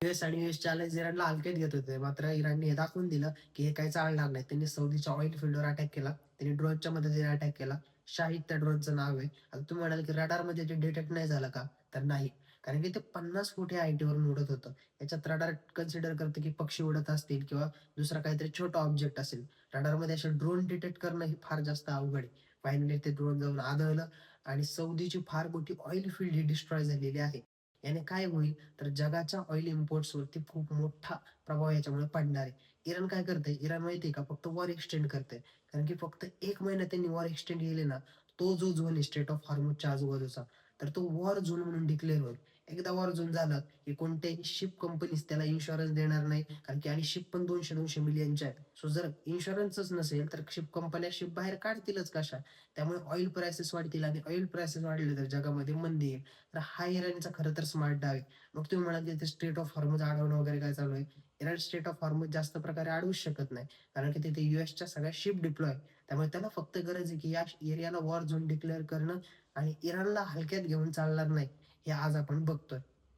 US आणि यूएसचे alliance इराणला हलक्यात घेत होते. मात्र इराणने हे दाखवून दिलं, की हे काही चालणार नाही. त्यांनी सौदीच्या ऑइल फील्डवर अटॅक केला. त्यांनी ड्रोनच्या मदतीने अटॅक केला. शाहिद त्या ड्रोनचं नाव आहे. आता तुम्ही म्हणाल, की रडारमध्ये ते डिटेक्ट नाही झालं का? तर नाही. कारण की ते 50 फूट या हाईटवरून उडत होतं. याच्यात रडार कन्सिडर करतं, की पक्षी उडत असतील किंवा दुसरा काहीतरी छोटा ऑब्जेक्ट असेल. रडारमध्ये असे ड्रोन डिटेक्ट करणं हे फार जास्त अवघड आहे. फायनली ते ड्रोन जाऊन आदळलं आणि सौदीची फार मोठी ऑइल फील्ड ही डिस्ट्रॉय झालेली आहे. याने काय होईल, तर जगाच्या ऑइल इम्पोर्ट्सवरती खूप मोठा प्रभाव याच्यामुळे पडणार आहे. इराण काय करतंय? इराण माहिती आहे का? फक्त वॉर एक्सटेंड करतंय. कारण की फक्त 1 महिना त्यांनी वॉर एक्सटेंड केले ना, तो जो झोन आहे स्ट्रेट ऑफ हॉर्मुझच्या आजूबाजूचा, तर तो वॉर झोन म्हणून डिक्लेअर होईल. एकदा वॉर झोन झाला, की कोणत्याही शिप कंपनीज त्याला इन्शुरन्स देणार नाही. कारण की आणि शिप पण 200-200 मिलियनच्या आहेत. सो जर इन्शुरन्सच नसेल, तर शिप कंपन्या शिप बाहेर काढतीलच कशा? त्यामुळे ऑइल प्राइसेस वाढतील आणि ऑइल प्राइसेस वाढले तर जगामध्ये मंदी येईल. तर हा इराणचा खरं तर स्मार्ट डाव आहे. मग तुम्ही म्हणाल, की ते स्ट्रेट ऑफ हॉर्मुझ अडवणं वगैरे काय चालू आहे? इराण स्ट्रेट ऑफ हॉर्मुझ जास्त प्रकारे अडवूच शकत नाही. कारण की तिथे यूएसच्या सगळ्या शिप डिप्लॉय आहे. त्यामुळे त्याला फक्त गरज आहे, की या एरियाला वॉर झोन डिक्लेअर करणं आणि इराणला हलक्यात घेऊन चालणार नाही. हे आज आपण बघतोय.